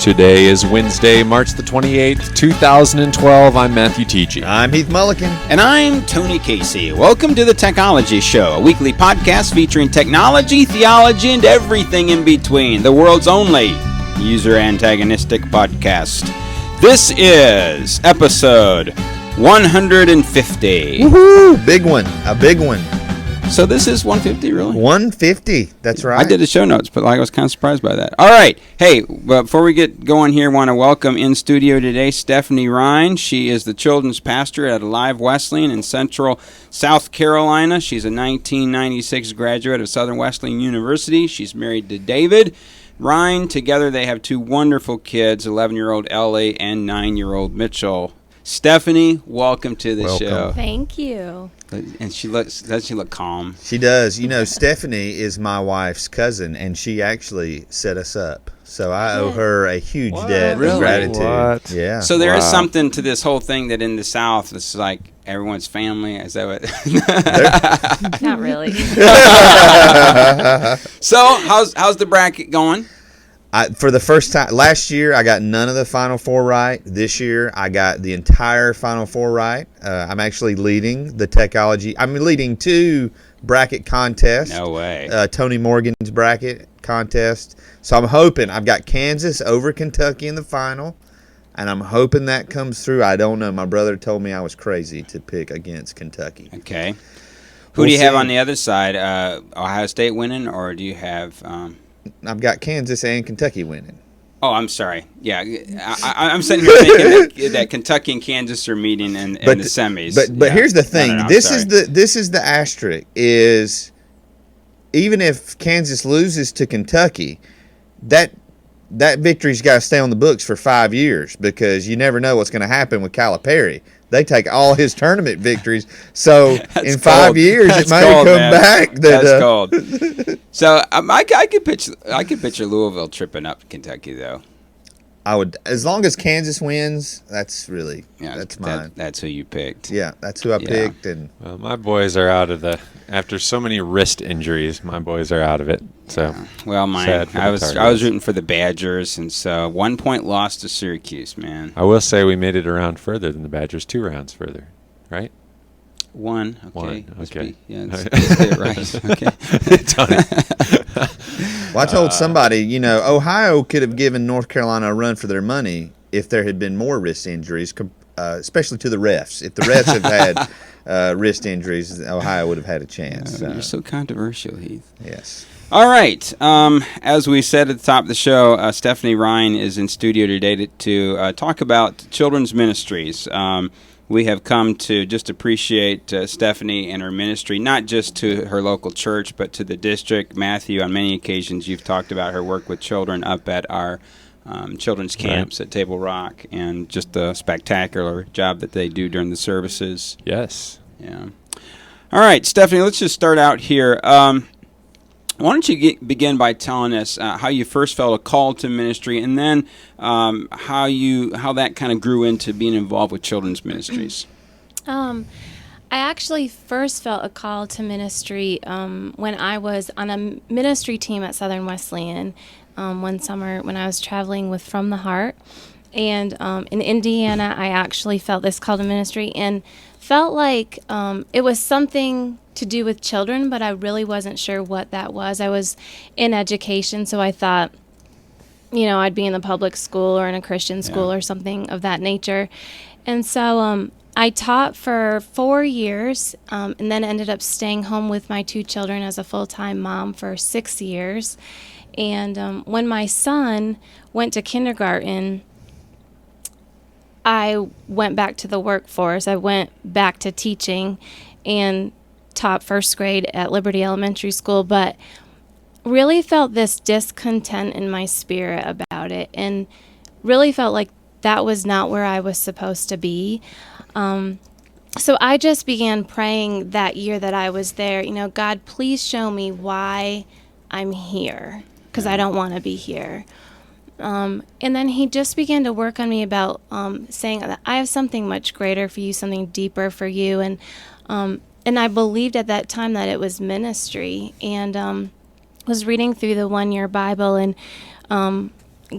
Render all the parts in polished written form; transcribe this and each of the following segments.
Today is Wednesday, March the 28th, 2012. I'm Matthew Teachy. I'm Heath Mullican. And I'm Tony Casey. Welcome to the Technology Show, a weekly podcast featuring technology, theology, and everything in between. The world's only user-antagonistic podcast. This is episode 150. Woohoo! Big one. A big one. So this is 150, really? 150. That's right. I did the show notes, but I was kind of surprised by that. All right. Hey, before we get going here, I want to welcome in studio today Stephanie Rhyne. She is the children's pastor at Alive Wesleyan in Central South Carolina. She's a 1996 graduate of Southern Wesleyan University. She's married to David Rhyne. Together they have two wonderful kids, 11-year-old Ellie and 9-year-old Mitchell. Stephanie, welcome to the show. Thank you. And doesn't she look calm? She does. You know, Stephanie is my wife's cousin, and she actually set us up. So I owe her a huge debt of gratitude. What? Yeah. So there is something to this whole thing that in the South, it's like everyone's family. Is that what? Not really. So how's the bracket going? For the first time, last year I got none of the Final Four right. This year I got the entire Final Four right. I'm actually leading the technology. I'm leading two bracket contests. No way. Tony Morgan's bracket contest. So I'm hoping I've got Kansas over Kentucky in the final, and I'm hoping that comes through. I don't know. My brother told me I was crazy to pick against Kentucky. Okay. Who do you have on the other side? Ohio State winning, or do you have? I've got Kansas and Kentucky winning. Oh, I'm sorry. Yeah, I'm sitting here thinking that Kentucky and Kansas are meeting in the semis. But here's the thing. No, this is the asterisk. Is even if Kansas loses to Kentucky, that victory's got to stay on the books for 5 years, because you never know what's going to happen with Calipari. They take all his tournament victories, so in 5 years it might come back. That's cold. So I could picture Louisville tripping up Kentucky, though. I would, as long as Kansas wins. That's really that's mine. That's who you picked. Yeah, that's who I picked. And Well, my boys are out of after so many wrist injuries, my boys are out of it. So, well, I was rooting for the Badgers, and so 1 point loss to Syracuse, man. I will say we made it a round further than the Badgers, 2 rounds further, right? One. Okay. One, okay. Let's get it right. Okay. Well, I told somebody, Ohio could have given North Carolina a run for their money if there had been more wrist injuries, especially to the refs. If the refs have had wrist injuries, Ohio would have had a chance. You're so controversial, Heath. Yes. All right. As we said at the top of the show, Stephanie Rhyne is in studio today to talk about children's ministries. We have come to just appreciate Stephanie and her ministry, not just to her local church, but to the district. Matthew, on many occasions, you've talked about her work with children up at our children's camps at Table Rock, and just the spectacular job that they do during the services. Yes. Yeah. All right, Stephanie, let's just start out here. Why don't you begin by telling us how you first felt a call to ministry, and then how that kind of grew into being involved with children's ministries? I actually first felt a call to ministry when I was on a ministry team at Southern Wesleyan one summer when I was traveling with From the Heart. And in Indiana, I actually felt this call to ministry and felt like it was something to do with children, but I really wasn't sure what that was. I was in education, so I thought, I'd be in the public school or in a Christian school or something of that nature. And so I taught for 4 years and then ended up staying home with my 2 children as a full-time mom for 6 years. And when my son went to kindergarten, I went back to the workforce. I went back to teaching and taught first grade at Liberty Elementary School, but really felt this discontent in my spirit about it, and really felt like that was not where I was supposed to be. So I just began praying that year that I was there, God, please show me why I'm here, because I don't want to be here. And then he just began to work on me about saying that I have something much greater for you, something deeper for you. And I believed at that time that it was ministry. And was reading through the 1 Year Bible, and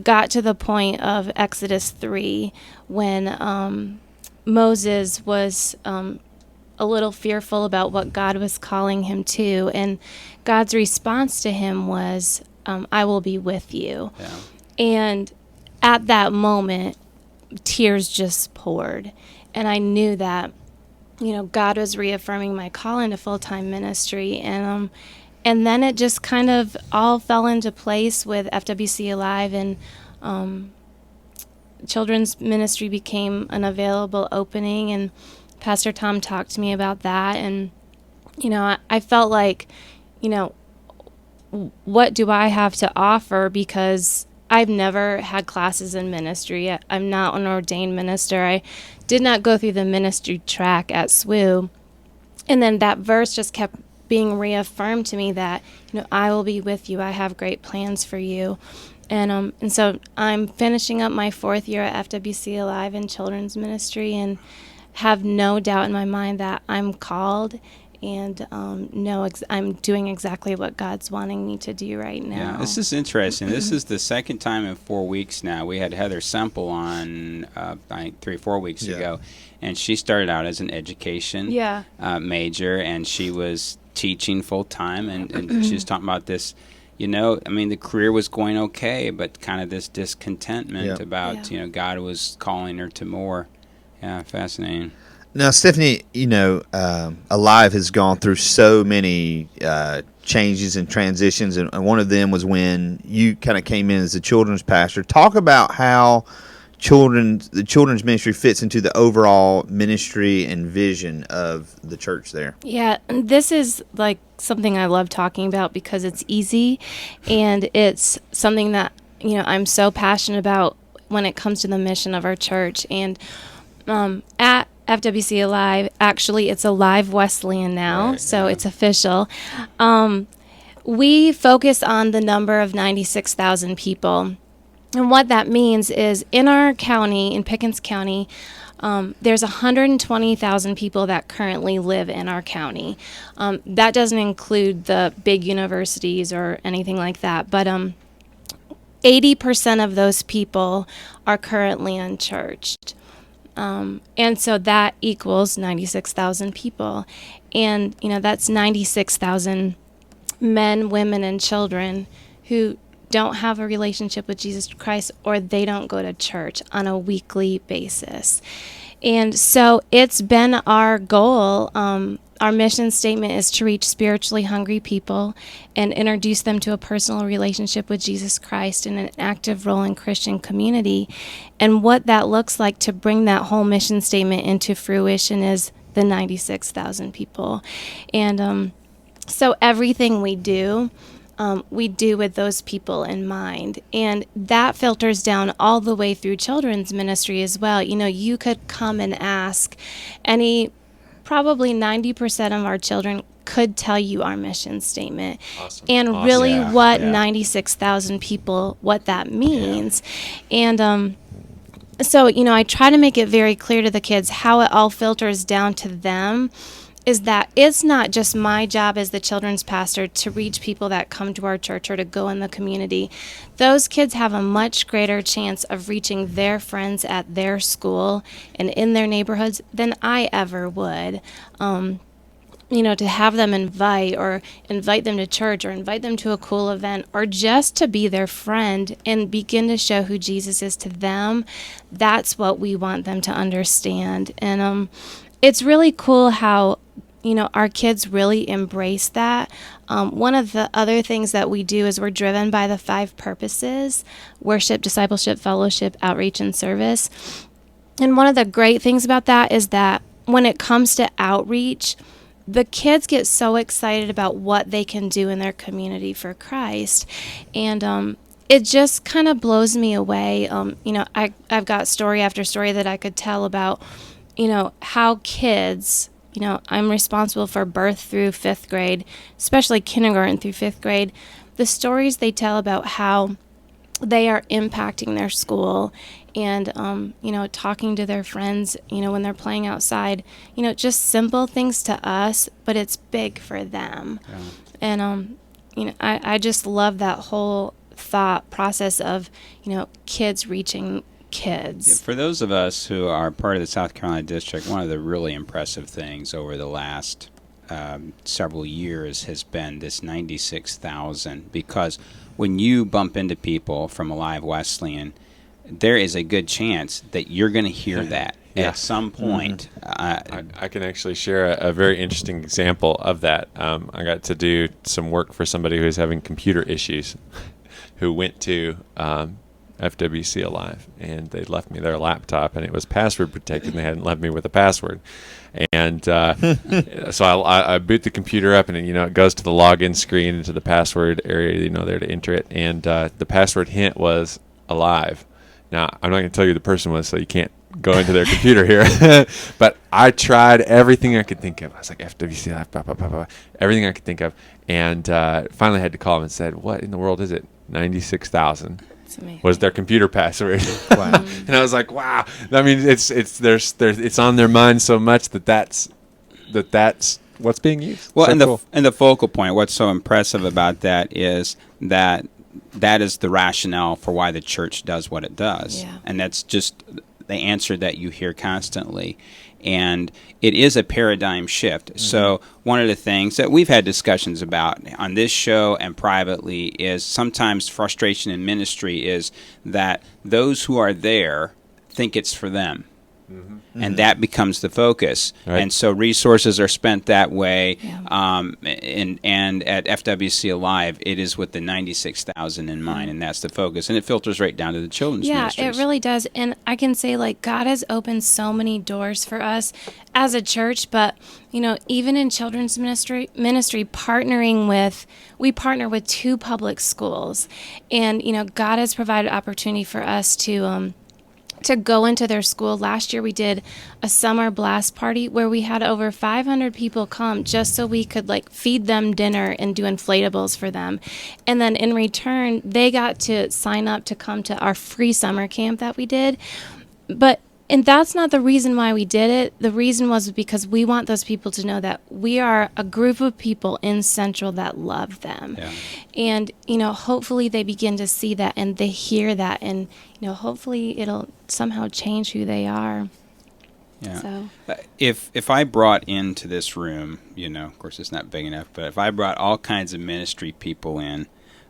got to the point of Exodus 3 when Moses was a little fearful about what God was calling him to, and God's response to him was, I will be with you. Yeah. And at that moment, tears just poured. And I knew that, God was reaffirming my call into full-time ministry. And then it just kind of all fell into place with FWC Alive, and children's ministry became an available opening, and Pastor Tom talked to me about that. And, I felt like, what do I have to offer? Because I've never had classes in ministry. I'm not an ordained minister. I did not go through the ministry track at SWU. And then that verse just kept being reaffirmed to me that, I will be with you. I have great plans for you. And so I'm finishing up my 4th year at FWC Alive in children's ministry, and have no doubt in my mind that I'm called, and I'm doing exactly what God's wanting me to do right now. Yeah, this is interesting. This is the second time in 4 weeks now. We had Heather Semple on, I think 3 or 4 weeks ago, and she started out as an education major, and she was teaching full time, and she was talking about this. The career was going okay, but kind of this discontentment about, God was calling her to more. Yeah, fascinating. Now, Stephanie, Alive has gone through so many changes and transitions, and one of them was when you kind of came in as a children's pastor. Talk about how the children's ministry fits into the overall ministry and vision of the church there. Yeah, this is like something I love talking about because it's easy, and it's something that, I'm so passionate about when it comes to the mission of our church. And at FWC Alive, actually it's Alive Wesleyan now, It's official. We focus on the number of 96,000 people. And what that means is in our county, in Pickens County, there's 120,000 people that currently live in our county. That doesn't include the big universities or anything like that, but 80% of those people are currently unchurched. And so that equals 96,000 people. And, that's 96,000 men, women, and children who don't have a relationship with Jesus Christ, or they don't go to church on a weekly basis. And so it's been our goal. Our mission statement is to reach spiritually hungry people and introduce them to a personal relationship with Jesus Christ and an active role in Christian community. And what that looks like to bring that whole mission statement into fruition is the 96,000 people. And so everything we do with those people in mind. And that filters down all the way through children's ministry as well. You could come and ask probably 90% of our children could tell you our mission statement. Awesome. And really what 96,000 people, what that means. And so, I try to make it very clear to the kids how it all filters down to them, is that it's not just my job as the children's pastor to reach people that come to our church or to go in the community. Those kids have a much greater chance of reaching their friends at their school and in their neighborhoods than I ever would. To have them invite them to church or invite them to a cool event or just to be their friend and begin to show who Jesus is to them, that's what we want them to understand. And it's really cool how our kids really embrace that. One of the other things that we do is we're driven by the 5 purposes: worship, discipleship, fellowship, outreach, and service. And one of the great things about that is that when it comes to outreach, the kids get so excited about what they can do in their community for Christ. And it just kind of blows me away. I've got story after story that I could tell about, how kids, I'm responsible for birth through 5th grade, especially kindergarten through 5th grade. The stories they tell about how they are impacting their school and, talking to their friends, when they're playing outside, just simple things to us, but it's big for them. Yeah. And, I just love that whole thought process of, kids reaching kids. Yeah, for those of us who are part of the South Carolina district, one of the really impressive things over the last several years has been this 96,000, because when you bump into people from Alive Wesleyan, there is a good chance that you're going to hear that at some point. I can actually share a very interesting example of that. I got to do some work for somebody who was having computer issues, who went to FWC Alive, and they left me their laptop, and it was password protected, and they hadn't left me with a password. And so I boot the computer up, and it goes to the login screen into the password area, there to enter it. And the password hint was Alive. Now, I'm not going to tell you who the person was, so you can't go into their computer here. But I tried everything I could think of. I was like, FWC Live, blah, blah, blah, blah, everything I could think of. And finally had to call them and said, what in the world is it? 96,000 was their computer password. Wow. And I was like, wow. I mean, it's on their mind so much that's what's being used. Well, so and the focal point, what's so impressive about that is that is the rationale for why the church does what it does. Yeah. And that's just the answer that you hear constantly. And it is a paradigm shift. Mm-hmm. So one of the things that we've had discussions about on this show and privately is sometimes frustration in ministry is that those who are there think it's for them. Mm-hmm. And that becomes the focus. Right. And so resources are spent that way. Yeah. And at FWC Alive, it is with the 96,000 in mind, and that's the focus. And it filters right down to the children's ministries. Yeah, it really does. And I can say, God has opened so many doors for us as a church, but, even in children's ministry we partner with 2 public schools. And, God has provided opportunity for us to go into their school. Last year we did a summer blast party where we had over 500 people come just so we could feed them dinner and do inflatables for them. And then in return, they got to sign up to come to our free summer camp that we did. And that's not the reason why we did it. The reason was because we want those people to know that we are a group of people in Central that love them. Yeah. And, hopefully they begin to see that and they hear that, and, hopefully it'll somehow change who they are. Yeah. So. If I brought into this room, of course it's not big enough, but if I brought all kinds of ministry people in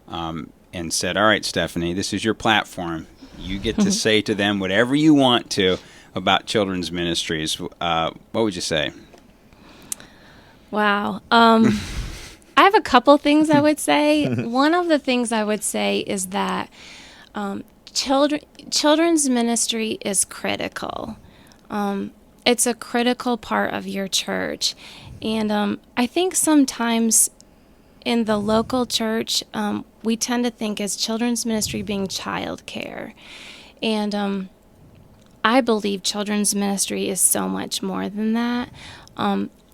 and said, all right, Stephanie, this is your platform. You get to say to them whatever you want to about children's ministries. What would you say? Wow. I have a couple things I would say. One of the things I would say is that children's ministry is critical. It's a critical part of your church. And I think sometimes in the local church, we tend to think as children's ministry being childcare. And I believe children's ministry is so much more than that.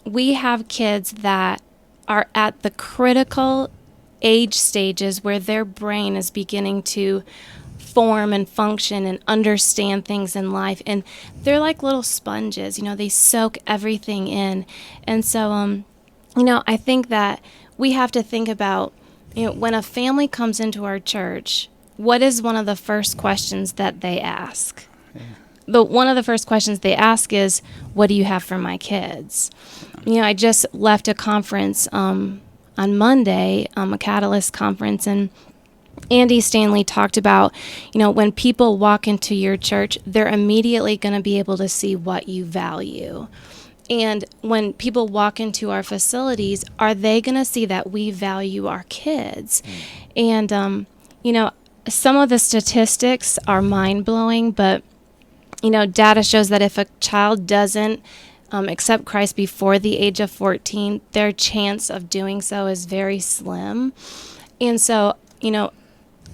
We have kids that are at the critical age stages where their brain is beginning to form and function and understand things in life. And they're like little sponges, they soak everything in. And so, I think that we have to think about, when a family comes into our church, what is one of the first questions that they ask? Yeah. One of the first questions they ask is, what do you have for my kids? I just left a conference on Monday, a Catalyst conference, and Andy Stanley talked about, when people walk into your church, they're immediately going to be able to see what you value. And when people walk into our facilities, are they going to see that we value our kids? And, some of the statistics are mind-blowing, but, data shows that if a child doesn't accept Christ before the age of 14, their chance of doing so is very slim. And so,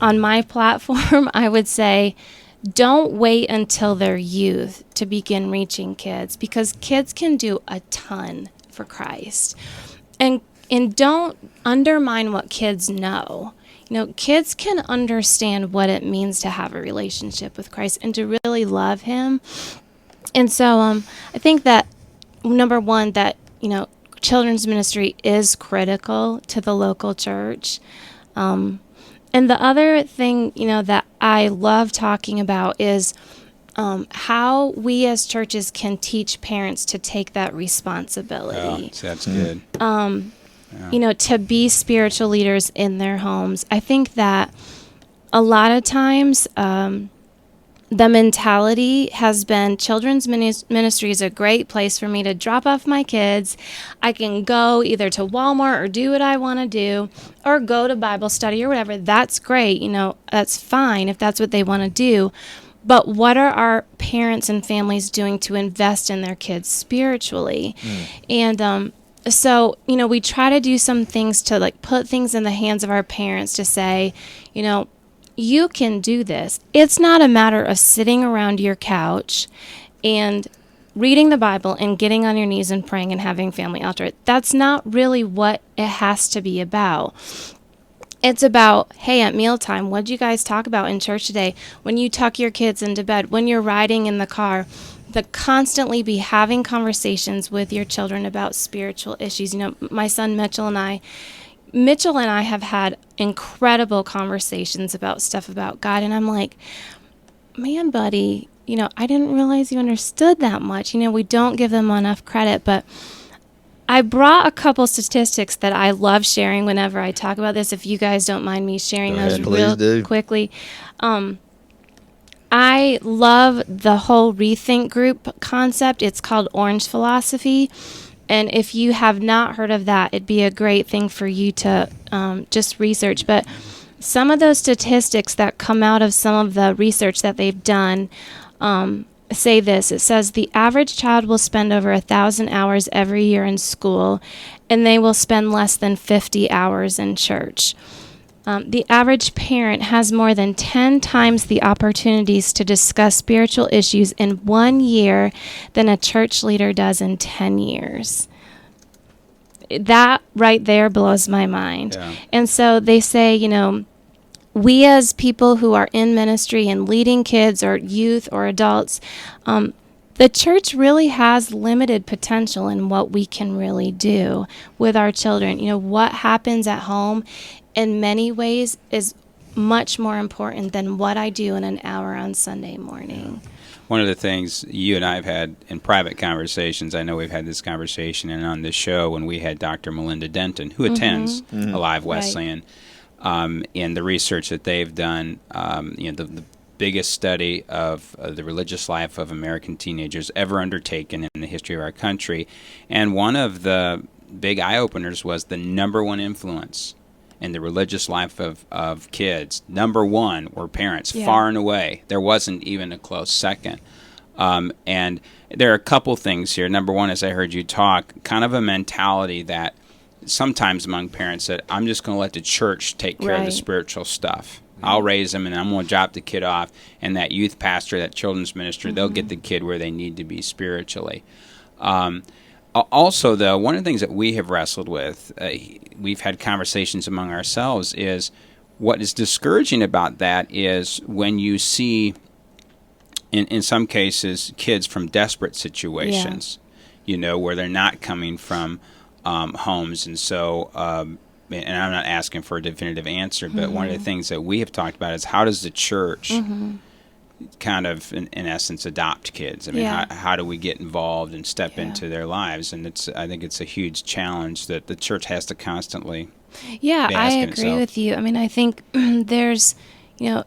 on my platform, I would say, don't wait until they're youth to begin reaching kids, because kids can do a ton for Christ. And don't undermine what kids know. Kids can understand what it means to have a relationship with Christ and to really love Him. And so I think that, number one, that, children's ministry is critical to the local church. And the other thing, that I love talking about is how we as churches can teach parents to take that responsibility. Oh, that's good. To be spiritual leaders in their homes. I think that a lot of times the mentality has been children's ministry is a great place for me to drop off my kids. I can go either to Walmart or do what I want to do or go to Bible study or whatever. That's great. That's fine if that's what they want to do. But what are our parents and families doing to invest in their kids spiritually? And so, we try to do some things to put things in the hands of our parents to say, you can do this. It's not a matter of sitting around your couch and reading the Bible and getting on your knees and praying and having family altar. That's not really what it has to be about. It's about, hey, at mealtime, what did you guys talk about in church today? When you tuck your kids into bed, when you're riding in the car, to constantly be having conversations with your children about spiritual issues. My son Mitchell and I have had incredible conversations about stuff about God. And I'm like, man, buddy, I didn't realize you understood that much. We don't give them enough credit. But I brought a couple statistics that I love sharing whenever I talk about this, if you guys don't mind me sharing those real quickly. I love the whole rethink group concept. It's called Orange Philosophy. And if you have not heard of that, it'd be a great thing for you to just research. But some of those statistics that come out of some of the research that they've done say this. It says the average child will spend over 1,000 hours every year in school, and they will spend less than 50 hours in church. The average parent has more than 10 times the opportunities to discuss spiritual issues in 1 year than a church leader does in 10 years. That right there blows my mind. Yeah. And so they say, we as people who are in ministry and leading kids or youth or adults, the church really has limited potential in what we can really do with our children. What happens at home in many ways is much more important than what I do in an hour on Sunday morning. One of the things you and I have had in private conversations, I know we've had this conversation and on this show when we had Dr. Melinda Denton, who attends Alive Wesleyan, in the research that they've done, the biggest study of the religious life of American teenagers ever undertaken in the history of our country. And one of the big eye-openers was the number one influence in the religious life of kids. Number one were parents, far and away. There wasn't even a close second. And there are a couple things here. Number one, as I heard you talk, kind of a mentality that sometimes among parents that I'm just going to let the church take care of the spiritual stuff. I'll raise them and I'm going to drop the kid off. And that youth pastor, that children's minister, they'll get the kid where they need to be spiritually. Also, though, one of the things that we have wrestled with, we've had conversations among ourselves, is what is discouraging about that is when you see, in some cases, kids from desperate situations, where they're not coming from homes. And so, and I'm not asking for a definitive answer, but one of the things that we have talked about is how does the church kind of, in essence, adopt kids? I mean, how do we get involved and step into their lives? And I think it's a huge challenge that the church has to constantly be asking I agree itself. with you. I mean, I think there's,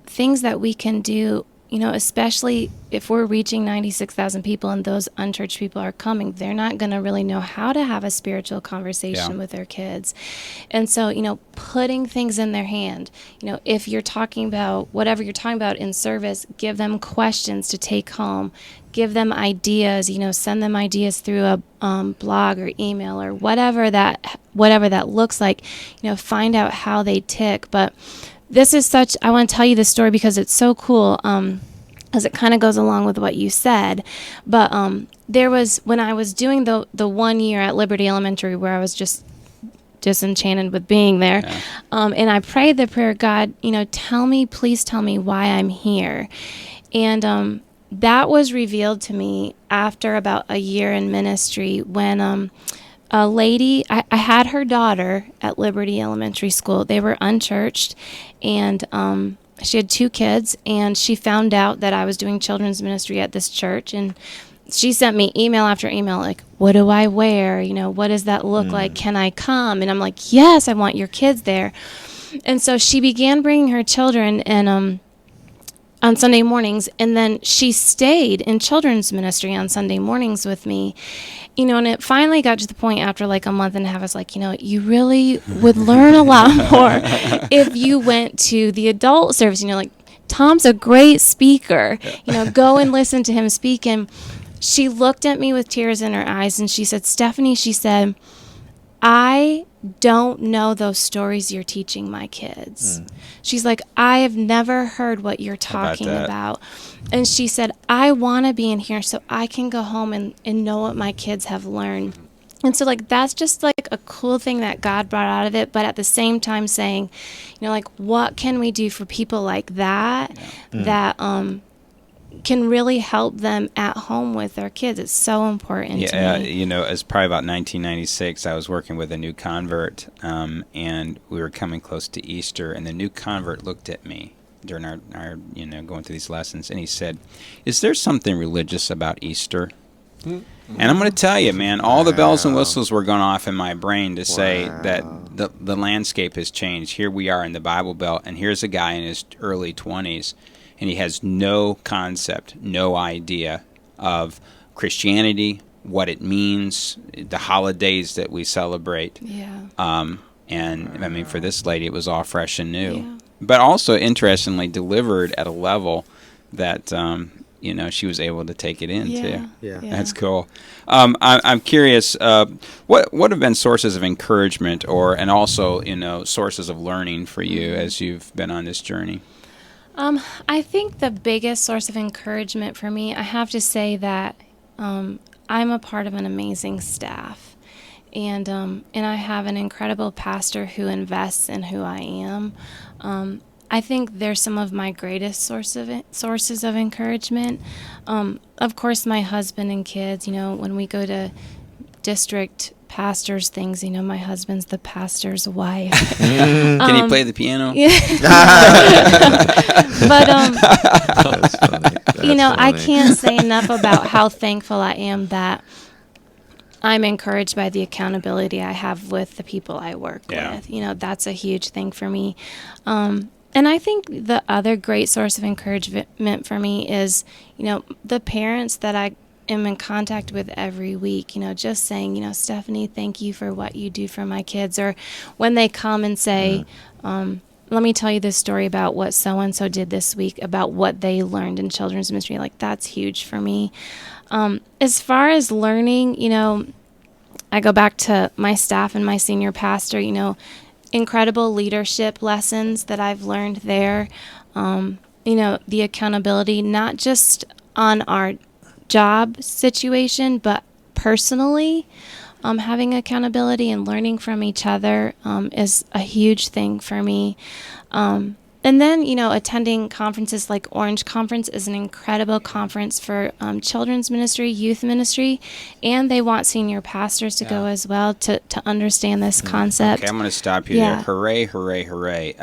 things that we can do, especially if we're reaching 96,000 people and those unchurched people are coming, they're not going to really know how to have a spiritual conversation with their kids. And so, putting things in their hand, if you're talking about whatever you're talking about in service, give them questions to take home, give them ideas, send them ideas through a blog or email or whatever that looks like, find out how they tick. But this is I want to tell you this story because it's so cool, because it kind of goes along with what you said. But there was, when I was doing the 1 year at Liberty Elementary where I was just enchanted with being there, and I prayed the prayer, God, please tell me why I'm here. And that was revealed to me after about a year in ministry when a lady, I had her daughter at Liberty Elementary School. They were unchurched, and she had 2 kids, and she found out that I was doing children's ministry at this church, and she sent me email after email, like, what do I wear? What does that look like? Can I come? And I'm like, yes, I want your kids there. And so she began bringing her children and on Sunday mornings, and then she stayed in children's ministry on Sunday mornings with me. And it finally got to the point after like a month and a half, I was like, you really would learn a lot more if you went to the adult service. Like, Tom's a great speaker. Go and listen to him speak. And she looked at me with tears in her eyes, and she said, Stephanie, she said, I don't know those stories you're teaching my kids. She's like, I have never heard what you're talking about. And she said, I want to be in here so I can go home and know what my kids have learned. And so, like, that's just like a cool thing that God brought out of it. But at the same time saying, like, what can we do for people like that, that can really help them at home with their kids? It's so important to me. It's probably about 1996. I was working with a new convert, and we were coming close to Easter, and the new convert looked at me during our going through these lessons, and he said, "Is there something religious about Easter?" And I'm going to tell you, man, all the bells and whistles were going off in my brain to say that the landscape has changed. Here we are in the Bible Belt, and here's a guy in his early 20s, and he has no concept, no idea of Christianity, what it means, the holidays that we celebrate. Yeah. And I mean, for this lady, it was all fresh and new, but also interestingly delivered at a level that she was able to take it in too. Yeah. That's cool. I'm curious, what have been sources of encouragement, and also sources of learning for you as you've been on this journey? I think the biggest source of encouragement for me, I have to say that I'm a part of an amazing staff, and I have an incredible pastor who invests in who I am. I think they're some of my greatest sources of encouragement. Of course, my husband and kids. When we go to district pastors things, my husband's the pastor's wife. Can he play the piano? Yeah. But That's funny. I can't say enough about how thankful I am that I'm encouraged by the accountability I have with the people I work with. That's a huge thing for me. And I think the other great source of encouragement for me is, the parents that I am in contact with every week, just saying, Stephanie, thank you for what you do for my kids. Or when they come and say, let me tell you this story about what so-and-so did this week, about what they learned in children's ministry. Like, that's huge for me. As far as learning, I go back to my staff and my senior pastor, incredible leadership lessons that I've learned there. The accountability, not just on our job situation, but personally, having accountability and learning from each other is a huge thing for me. And then, attending conferences like Orange Conference is an incredible conference for children's ministry, youth ministry, and they want senior pastors to go as well to understand this concept. Okay, I'm going to stop you there. Hooray, hooray, hooray.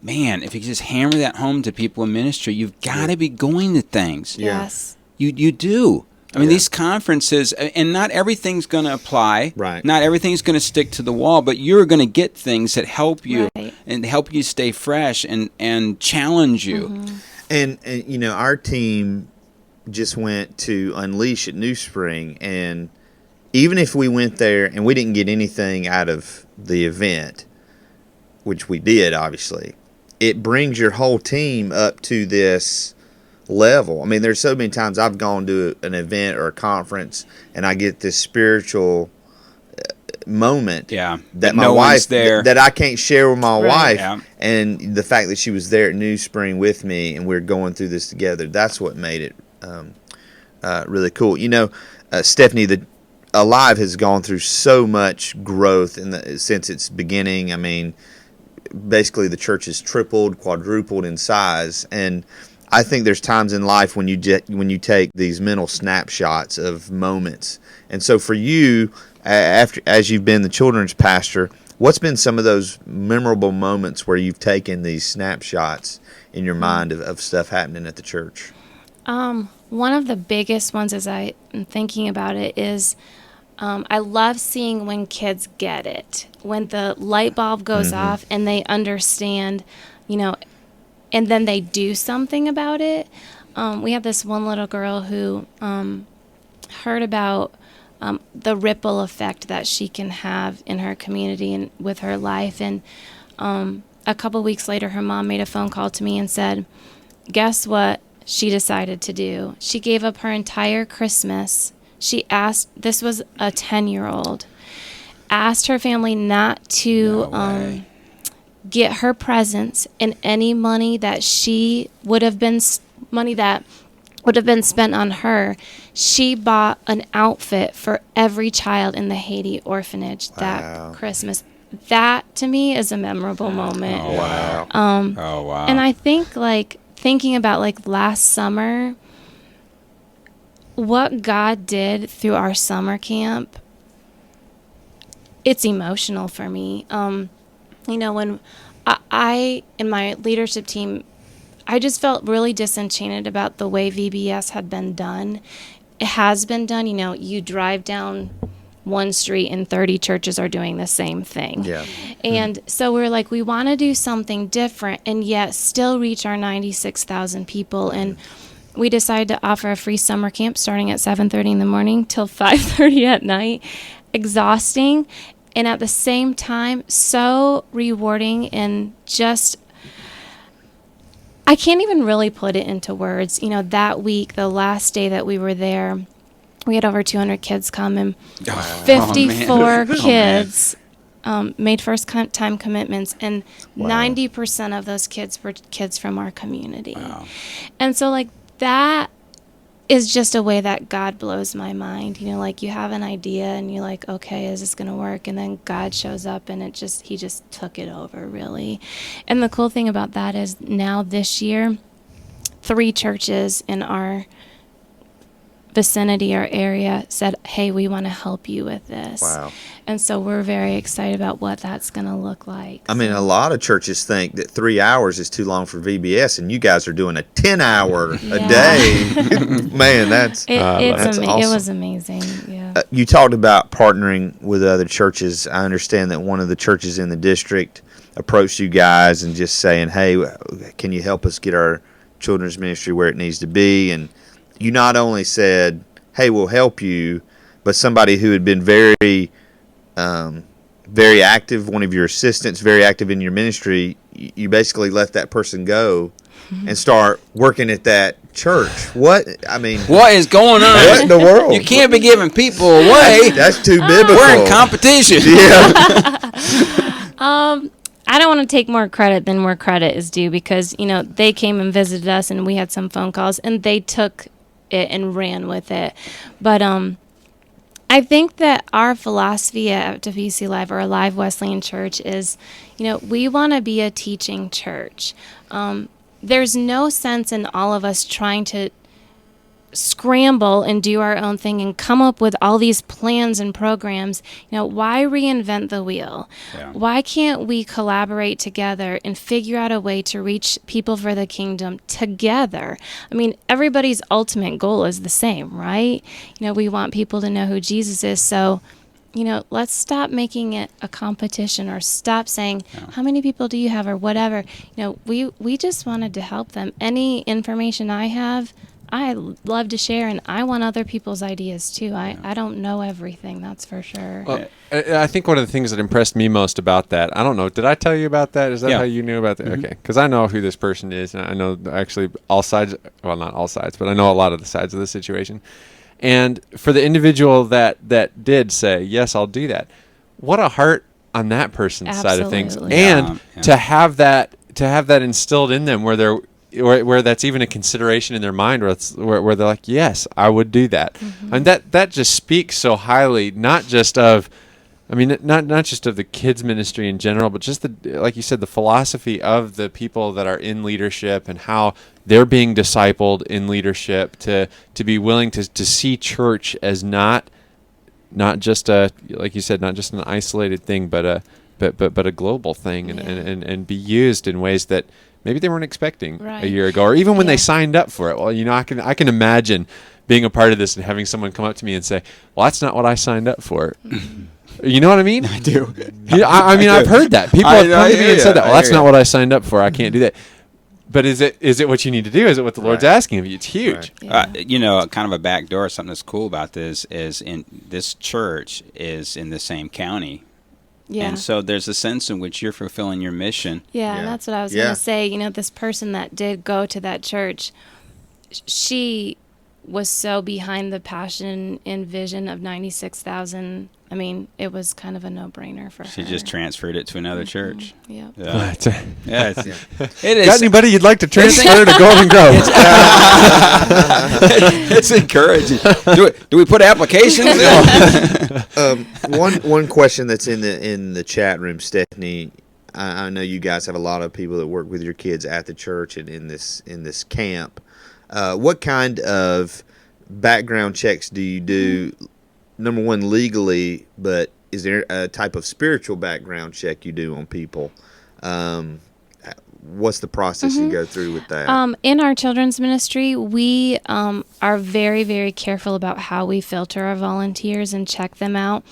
Man, if you just hammer that home to people in ministry, you've got to be going to things. Yes. You do. I mean, these conferences, and not everything's going to apply. Right. Not everything's going to stick to the wall, but you're going to get things that help you and help you stay fresh and challenge you. Mm-hmm. And our team just went to Unleash at New Spring, and even if we went there and we didn't get anything out of the event, which we did, obviously, it brings your whole team up to this level. I mean, there's so many times I've gone to an event or a conference and I get this spiritual moment that my wife there that I can't share with my wife, and the fact that she was there at New Spring with me and we're going through this together, that's what made it really cool. Stephanie, the Alive has gone through so much growth since its beginning. I mean, basically the church has tripled, quadrupled in size, and I think there's times in life when you take these mental snapshots of moments. And so for you, as you've been the children's pastor, what's been some of those memorable moments where you've taken these snapshots in your mind of stuff happening at the church? One of the biggest ones, as I am thinking about it, is I love seeing when kids get it, when the light bulb goes off and they understand, and then they do something about it. We have this one little girl who heard about the ripple effect that she can have in her community and with her life. And a couple weeks later, her mom made a phone call to me and said, guess what she decided to do? She gave up her entire Christmas. She asked, this was a 10-year-old, asked her family not to get her presents, and any money that would have been spent on her, she bought an outfit for every child in the Haiti orphanage that Christmas. That to me is a memorable moment. Oh wow. Oh wow. And I think thinking about last summer, what God did through our summer camp, it's emotional for me. When I in my leadership team, I just felt really disenchanted about the way VBS had been done. It has been done. You drive down one street and 30 churches are doing the same thing. Yeah. And so we're like, we want to do something different and yet still reach our 96,000 people. And we decided to offer a free summer camp starting at 7:30 in the morning till 5:30 at night. Exhausting. And at the same time, so rewarding, and just, I can't even really put it into words. That week, the last day that we were there, we had over 200 kids come, and 54 kids made first-time commitments, and 90% of those kids were kids from our community. Wow. And so, that is just a way that God blows my mind. You have an idea, and you're like, okay, is this going to work? And then God shows up, and he just took it over, really. And the cool thing about that is now this year, 3 churches in our vicinity or area said, hey, we want to help you with this. Wow. And so we're very excited about what that's going to look like. I mean, a lot of churches think that 3 hours is too long for VBS, and you guys are doing a 10-hour a day. Man, that's awesome. It was amazing. Yeah. You talked about partnering with other churches. I understand that one of the churches in the district approached you guys and just saying, hey, can you help us get our children's ministry where it needs to be? And you not only said, hey, we'll help you, but somebody who had been very active, one of your assistants, very active in your ministry, you basically let that person go and start working at that church. What is going on? What in the world? You can't be giving people away. That's too biblical. We're in competition. Yeah. I don't want to take more credit than where credit is due, because, they came and visited us and we had some phone calls and they took it and ran with it. But I think that our philosophy at WC Live, or Alive Wesleyan Church, is, we want to be a teaching church. There's no sense in all of us trying to scramble and do our own thing and come up with all these plans and programs. Why reinvent the wheel? Yeah. Why can't we collaborate together and figure out a way to reach people for the kingdom together? I mean, everybody's ultimate goal is the same, right? We want people to know who Jesus is. So, let's stop making it a competition, or stop saying, how many people do you have, or whatever. We just wanted to help them. Any information I have, I love to share, and I want other people's ideas too. I don't know everything, that's for sure. Well, I think one of the things that impressed me most about that, I don't know, did I tell you about that? Is that how you knew about that? Mm-hmm. Okay, because I know who this person is, and I know actually all sides, well, not all sides, but I know a lot of the sides of the situation. And for the individual that did say, yes, I'll do that, what a heart on that person's side of things. And to have that instilled in them where that's even a consideration in their mind, where they're like, yes, I would do that. Mm-hmm. And that just speaks so highly, not just of I mean, not just of the kids ministry in general, but just like you said, the philosophy of the people that are in leadership and how they're being discipled in leadership to be willing to see church as not just like you said, not just an isolated thing, but a global thing, and be used in ways that maybe they weren't expecting a year ago, or even when they signed up for it. Well, I can imagine being a part of this and having someone come up to me and say, "Well, that's not what I signed up for." You know what I mean? I do. I mean, I've heard that. People have come to me and said that. Well, that's not what I signed up for. I can't do that. But is it what you need to do? Is it what the Lord's asking of you? It's huge. Right. Kind of a back door, something that's cool about this is in this church is in the same county. Yeah. And so there's a sense in which you're fulfilling your mission. Yeah, and that's what I was going to say. This person that did go to that church, she was so behind the passion and vision of 96,000. I mean, it was kind of a no-brainer for her. She just transferred it to another church. Yeah. It is. Got anybody you'd like to transfer to Golden Grove? It's encouraging. Do we put applications in? One question that's in the chat room, Stephanie. I know you guys have a lot of people that work with your kids at the church and in this camp. What kind of background checks do you do? Number one, legally, but is there a type of spiritual background check you do on people? What's the process you go through with that? In our children's ministry, we are very, very careful about how we filter our volunteers and check them out.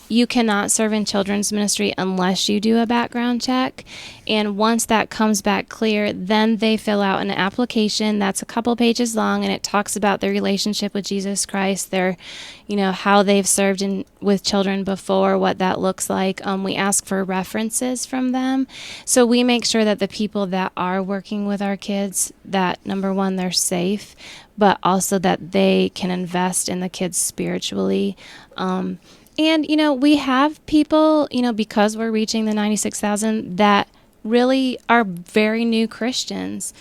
You cannot serve in children's ministry unless you do a background check. And once that comes back clear, then they fill out an application that's a couple pages long, and it talks about their relationship with Jesus Christ, their, how they've served with children before, what that looks like. We ask for references from them. So we make sure that the people that are working with our kids, that number one, they're safe, but also that they can invest in the kids spiritually. And, we have people, because we're reaching the 96,000 that really are very new Christians.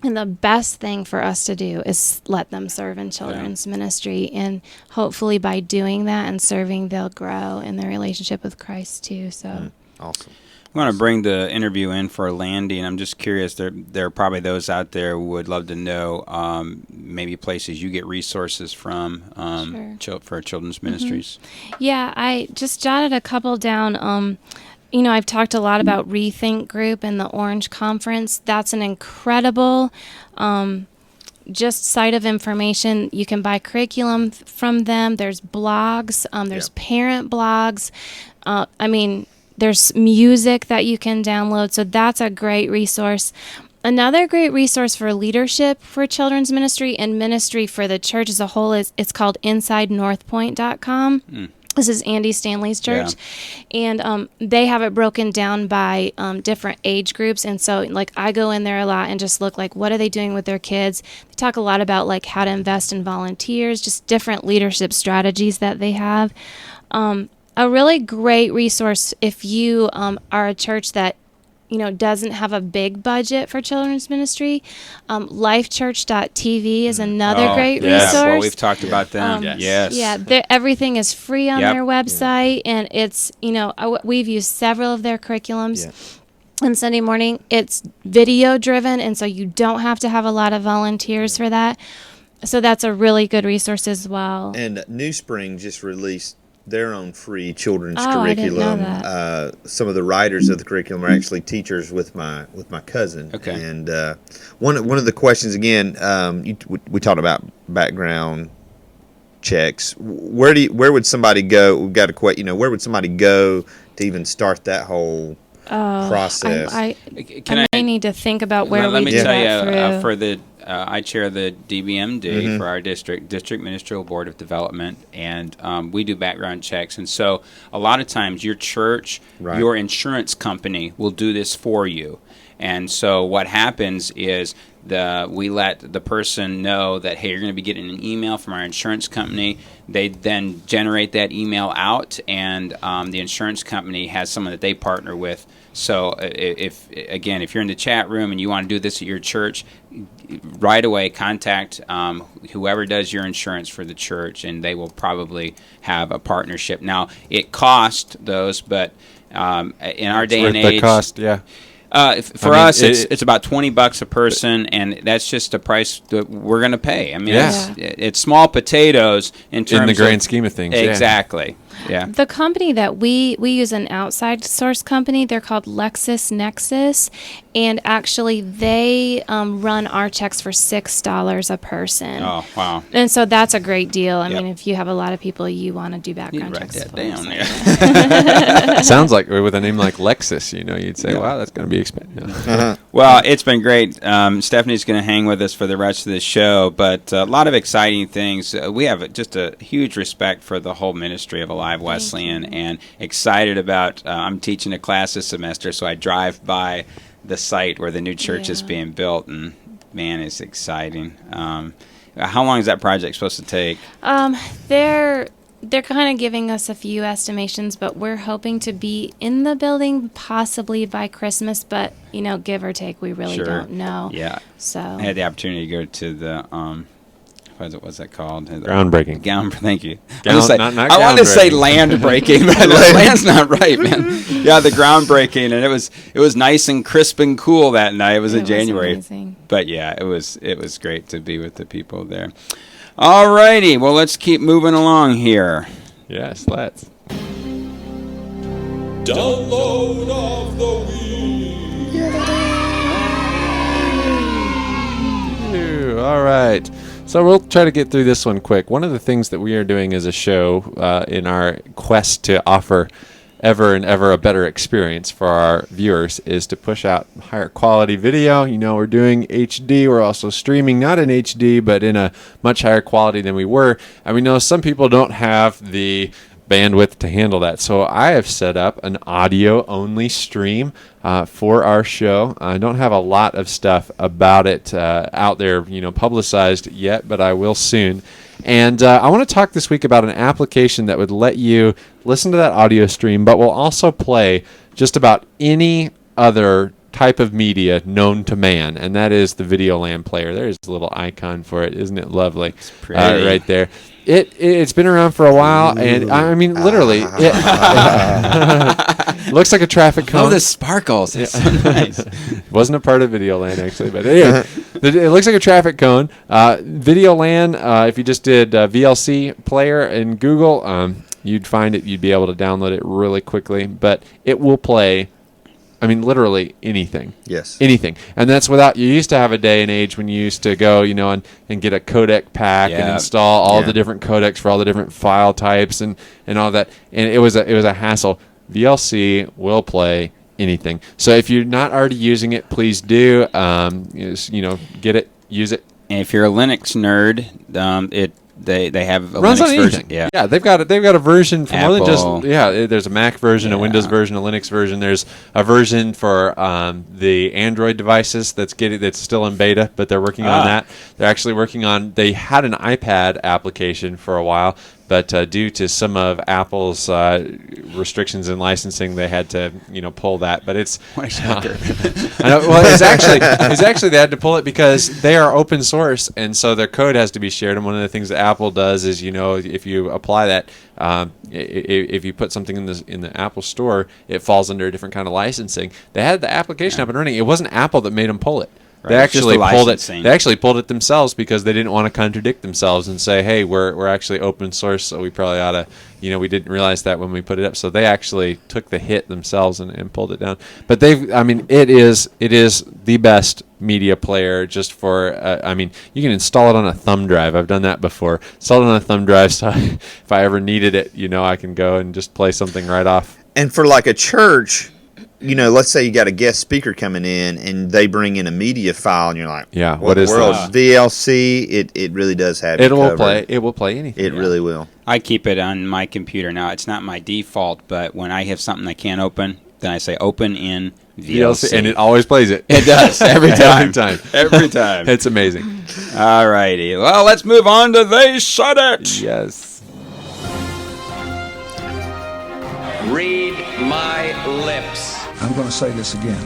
And the best thing for us to do is let them serve in children's ministry. And hopefully by doing that and serving, they'll grow in their relationship with Christ too. So Awesome. I want to bring the interview in for Landy, and I'm just curious, there are probably those out there who would love to know maybe places you get resources from for children's ministries. Yeah, I just jotted a couple down. I've talked a lot about Rethink Group and the Orange Conference. That's an incredible just site of information. You can buy curriculum from them. There's blogs. There's parent blogs. There's music that you can download, so that's a great resource. Another great resource for leadership for children's ministry and ministry for the church as a whole it's called InsideNorthPoint.com. This is Andy Stanley's church, and they have it broken down by different age groups. And so, I go in there a lot and just look what are they doing with their kids. They talk a lot about how to invest in volunteers, just different leadership strategies that they have. A really great resource if you are a church that doesn't have a big budget for children's ministry. Lifechurch.tv is another great resource. Well, we've talked about them. Yes. Yeah, everything is free on their website, and it's we've used several of their curriculums. Yeah. On Sunday morning, it's video driven, and so you don't have to have a lot of volunteers for that. So that's a really good resource as well. And New Spring just released their own free children's curriculum. I didn't know that. Some of the writers of the curriculum are actually teachers with my cousin. Okay. And one of the questions again, we talked about background checks. Where would somebody go? We've got a question. Where would somebody go to even start that whole process? I may need to think about where let we me do tell that you, through. I chair the DBMD for our district ministerial board of development, and we do background checks. And so a lot of times your church, your insurance company will do this for you. And so what happens is we let the person know that, hey, you're going to be getting an email from our insurance company. They then generate that email out, and the insurance company has someone that they partner with. So if you're in the chat room and you want to do this at your church, right away contact whoever does your insurance for the church, and they will probably have a partnership. Now, it costs those, but in our day and age, the cost, yeah. For us, it's about $20 a person, and that's just the price that we're going to pay. I mean, it's small potatoes in terms in the grand scheme of things. Exactly. Yeah. The company that we use, an outside source company, they're called LexisNexis, and actually they run our checks for $6 a person. Oh, wow. And so that's a great deal. I mean, if you have a lot of people you want to do background Write checks that for. down there. Sounds like with a name like Lexus, you'd say, wow, that's going to be expensive. Well, it's been great. Stephanie's going to hang with us for the rest of the show, but a lot of exciting things. We have just a huge respect for the whole ministry of Alive Wesleyan, and excited about, I'm teaching a class this semester, so I drive by the site where the new church is being built, and man, it's exciting. How long is that project supposed to take? They're kind of giving us a few estimations, but we're hoping to be in the building possibly by Christmas, but, give or take, we really don't know. Yeah. So I had the opportunity to go to the, what's that called? Groundbreaking. Thank you. Not I wanted to say groundbreaking. land breaking, but land's not right, man. Yeah, the groundbreaking, and it was nice and crisp and cool that night. It was in January. Amazing. But yeah, it was great to be with the people there. All righty, well, let's keep moving along here. Yes, let's. Download of the week. All right. So we'll try to get through this one quick. One of the things that we are doing as a show in our quest to offer ever and ever a better experience for our viewers is to push out higher quality video. We're doing HD. We're also streaming, not in HD, but in a much higher quality than we were. And we know some people don't have the bandwidth to handle that. So I have set up an audio-only stream for our show. I don't have a lot of stuff about it out there, publicized yet, but I will soon. And I want to talk this week about an application that would let you listen to that audio stream, but will also play just about any other type of media known to man, and that is the Videoland player. There's a little icon for it. Isn't it lovely? It's pretty. Right there. It's been around for a while, and I mean, literally, it looks like a traffic cone. Oh, the sparkles. It's so nice. Wasn't a part of Videoland, actually, but anyway, it looks like a traffic cone. Videoland, if you just did VLC player in Google, you'd find it. You'd be able to download it really quickly, but it will play, I mean, literally anything. Yes. Anything. And that's without, you used to have a day and age when you used to go, and get a codec pack and install all the different codecs for all the different file types and all that. And it was a hassle. VLC will play anything. So if you're not already using it, please do. Get it, use it. And if you're a Linux nerd, they have a Runs Linux on version. anything. Yeah, they've got a version for more than Apple. just there's a Mac version, a Windows version, a Linux version. There's a version for the Android devices that's still in beta, but they're working on that. They're actually working on. They had an iPad application for a while, but due to some of Apple's restrictions in licensing, they had to pull that. But it's What a shocker. I know, well, it's actually they had to pull it because they are open source, and so their code has to be shared. And one of the things that Apple does is, if you apply that, if you put something in the Apple Store, it falls under a different kind of licensing. They had the application up and running. It wasn't Apple that made them pull it. Right. They actually Just the pulled it. licensing. They actually pulled it themselves because they didn't want to contradict themselves and say, "Hey, we're actually open source, so we probably ought to." We didn't realize that when we put it up. So they actually took the hit themselves and pulled it down. But it is the best media player just for. You can install it on a thumb drive. I've done that before. Install it on a thumb drive, so if I ever needed it, I can go and just play something right off. And for like a church, let's say you got a guest speaker coming in and they bring in a media file, and you're like, Yeah, what is the world? that? VLC, it really does have It you will covered. play. It will play anything. It really will. I keep it on my computer. Now, it's not my default, but when I have something I can't open, then I say open in VLC. and it always plays it. It does, every time. Every time. It's amazing. All righty. Well, let's move on to They Said It. Yes. Read my lips. I'm going to say this again.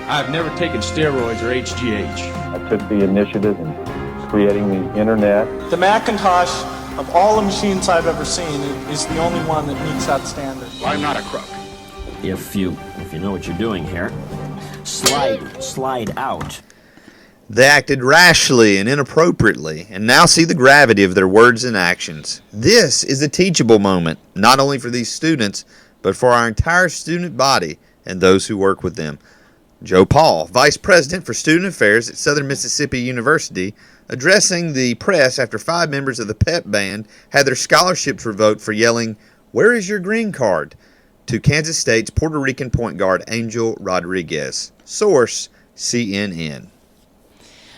I've never taken steroids or HGH. I took the initiative in creating the internet. The Macintosh, of all the machines I've ever seen, is the only one that meets that standard. I'm not a crook. If you know what you're doing here, slide out. They acted rashly and inappropriately, and now see the gravity of their words and actions. This is a teachable moment, not only for these students, but for our entire student body and those who work with them. Joe Paul, Vice President for Student Affairs at Southern Mississippi University, addressing the press after 5 members of the pep band had their scholarships revoked for yelling, "Where is your green card?" to Kansas State's Puerto Rican point guard Angel Rodriguez. Source, CNN.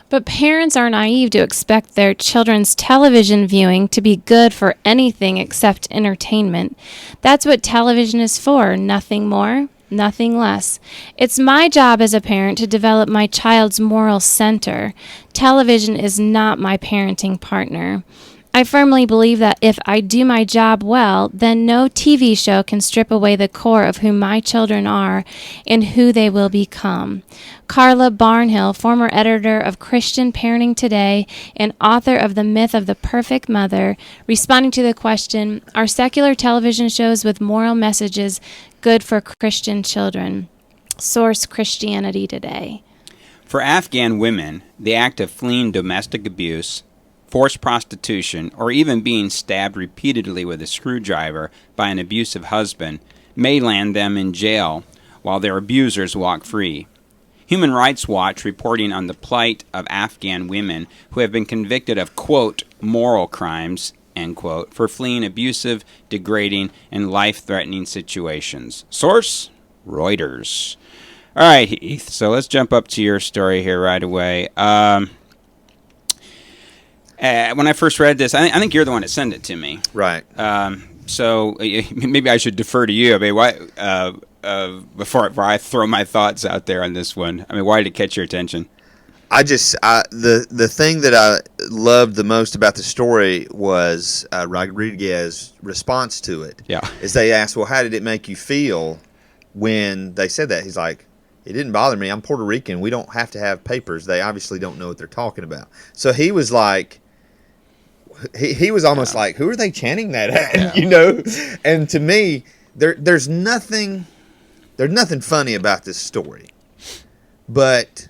But parents are naive to expect their children's television viewing to be good for anything except entertainment. That's what television is for, nothing more, nothing less. It's my job as a parent to develop my child's moral center. Television is not my parenting partner. I firmly believe that if I do my job well, then no TV show can strip away the core of who my children are and who they will become. Carla Barnhill, former editor of Christian Parenting Today and author of The Myth of the Perfect Mother, responding to the question, are secular television shows with moral messages good for Christian children? Source, Christianity Today. For Afghan women, the act of fleeing domestic abuse, forced prostitution, or even being stabbed repeatedly with a screwdriver by an abusive husband may land them in jail while their abusers walk free. Human Rights Watch reporting on the plight of Afghan women who have been convicted of, quote, moral crimes, end quote, for fleeing abusive, degrading, and life-threatening situations. Source, Reuters. All right, Heath, so let's jump up to your story here right away. When I first read this, I think you're the one that sent it to me. Right. So maybe I should defer to you. I mean, why? Before I throw my thoughts out there on this one, I mean, why did it catch your attention? The thing that I loved the most about the story was Rodriguez's response to it. Yeah. Is they asked, well, how did it make you feel when they said that? He's like, it didn't bother me. I'm Puerto Rican. We don't have to have papers. They obviously don't know what they're talking about. So he was like, he was almost like, who are they chanting that at? Yeah. You know? And to me, there's nothing funny about this story. But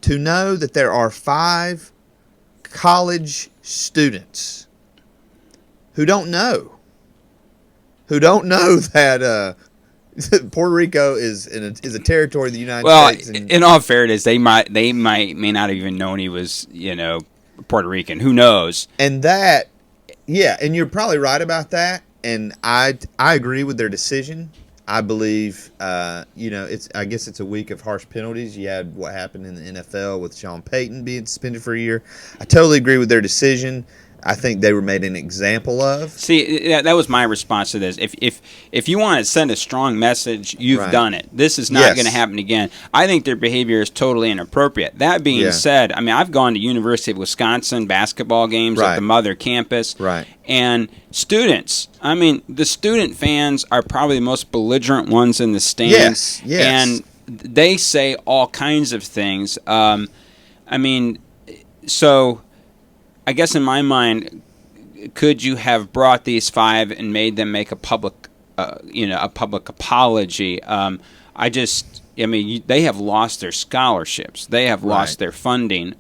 to know that there are 5 college students who don't know that Puerto Rico is a territory of the United States. Well, in all fairness, they may not have even known he was, Puerto Rican. Who knows? And that, yeah, and you're probably right about that. And I agree with their decision. I believe, I guess it's a week of harsh penalties. You had what happened in the NFL with Sean Payton being suspended for a year. I totally agree with their decision. I think they were made an example of. See, that was my response to this. If you want to send a strong message, you've done it. This is not going to happen again. I think their behavior is totally inappropriate. That being said, I mean, I've gone to University of Wisconsin basketball games at the mother campus. Right. And students, I mean, the student fans are probably the most belligerent ones in the stands. Yes. And they say all kinds of things. I mean, so I guess in my mind, could you have brought these 5 and made them make a public apology? They have lost their scholarships. They have lost their funding.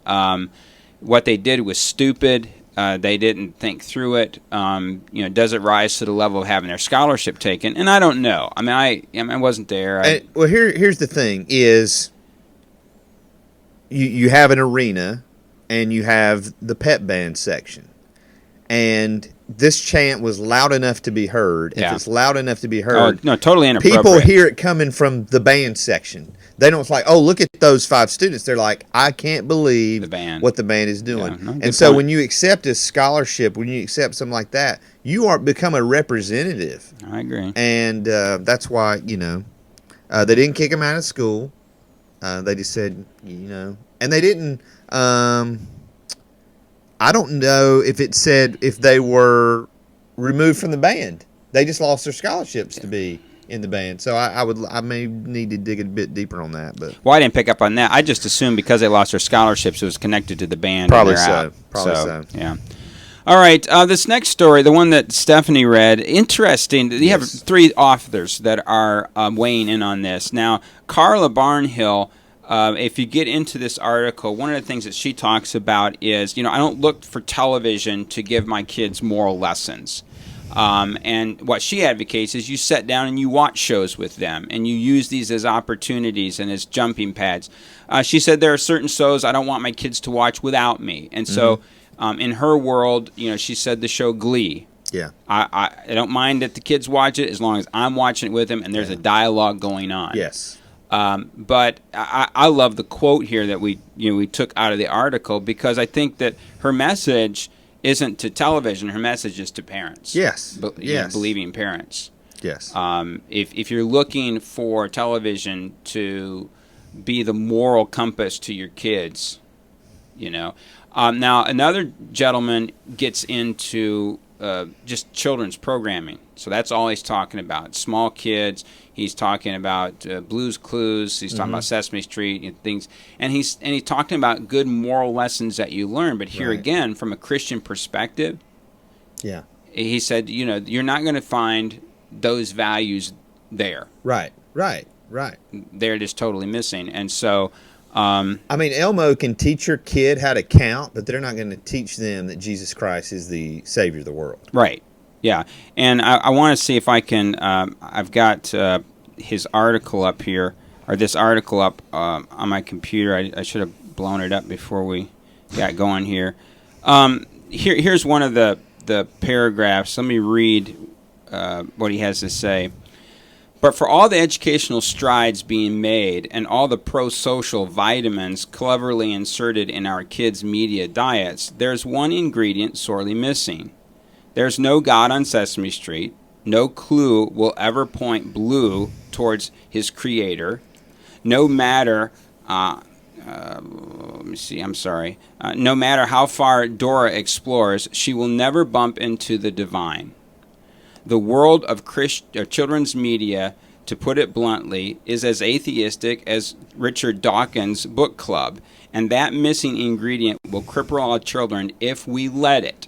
What they did was stupid. They didn't think through it. Does it rise to the level of having their scholarship taken? And I don't know. I mean, I wasn't there. Well, here's the thing: is you have an arena. And you have the pep band section. And this chant was loud enough to be heard. If it's loud enough to be heard, no, totally inappropriate. People hear it coming from the band section. They don't like, oh, look at those 5 students. They're like, I can't believe what the band is doing. Yeah, and so when you accept a scholarship, when you accept something like that, you become a representative. I agree. And that's why, they didn't kick him out of school. They just said, and they didn't. I don't know if it said if they were removed from the band. They just lost their scholarships to be in the band. So I may need to dig a bit deeper on that, but Well, I didn't pick up on that. I just assumed because they lost their scholarships, it was connected to the band. Probably and they're so. out. Probably so. Yeah. All right. This next story, the one that Stephanie read, interesting. You have Yes. 3 authors that are weighing in on this. Now, Carla Barnhill, if you get into this article, one of the things that she talks about is, I don't look for television to give my kids moral lessons. And what she advocates is you sit down and you watch shows with them, and you use these as opportunities and as jumping pads. She said there are certain shows I don't want my kids to watch without me. And so in her world, she said the show Glee. yeah. I don't mind that the kids watch it as long as I'm watching it with them and there's a dialogue going on. Yes. But I love the quote here that we took out of the article, because I think that her message isn't to television. Her message is to parents. Yes. Yes. Believing parents. Yes. If you're looking for television to be the moral compass to your kids, Now, another gentleman gets into just children's programming. So that's all he's talking about. Small kids. He's talking about Blue's Clues. He's talking about Sesame Street and things. And he's talking about good moral lessons that you learn. But here again, from a Christian perspective, yeah. he said, you're not going to find those values there. Right. They're just totally missing. And so... I mean, Elmo can teach your kid how to count, but they're not going to teach them that Jesus Christ is the Savior of the world. Right. Yeah. And I want to see if I can. I've got his article up here, or this article up on my computer. I should have blown it up before we got going here. Here's one of the paragraphs. Let me read what he has to say. But for all the educational strides being made and all the pro-social vitamins cleverly inserted in our kids' media diets, there's one ingredient sorely missing. There's no God on Sesame Street. No clue will ever point Blue towards his creator. No matter, let me see, I'm sorry. No matter how far Dora explores, she will never bump into the divine. The world of children's media, to put it bluntly, is as atheistic as Richard Dawkins' book club, and that missing ingredient will cripple our children if we let it.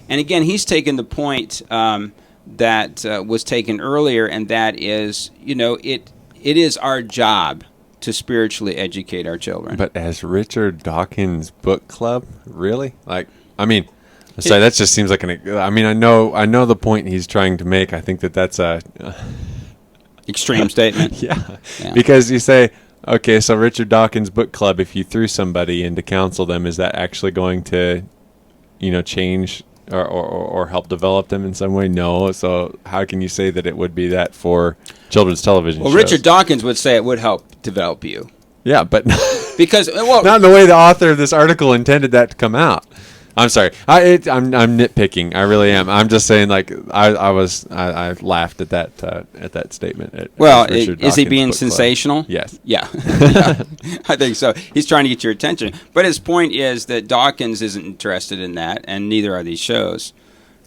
And again, he's taken the point that was taken earlier, and that is, it is our job to spiritually educate our children. But as Richard Dawkins' book club, really? Sorry, that just seems like I know the point he's trying to make. I think that's a extreme statement. Yeah, because you say, okay, so Richard Dawkins' book club. If you threw somebody in to counsel them, is that actually going to, change or help develop them in some way? No. So how can you say that it would be that for children's television? Well, shows? Richard Dawkins would say it would help develop you. Yeah, but because not in the way the author of this article intended that to come out. I'm sorry. I'm nitpicking. I really am. I'm just saying, I laughed at that statement. Is he being sensational? Yes. Yeah. I think so. He's trying to get your attention. But his point is that Dawkins isn't interested in that, and neither are these shows.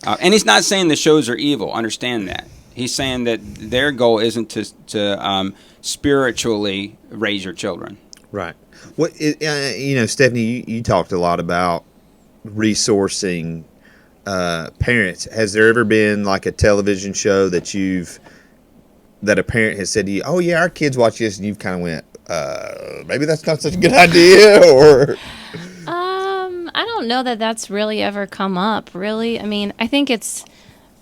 And he's not saying the shows are evil. Understand that. He's saying that their goal isn't to spiritually raise your children. Right. Stephanie, you talked a lot about resourcing parents. Has there ever been like a television show that a parent has said to you, oh yeah, our kids watch this, and you've kind of went, maybe that's not such a good idea? Or I don't know that that's really ever come up, really. I mean, I think it's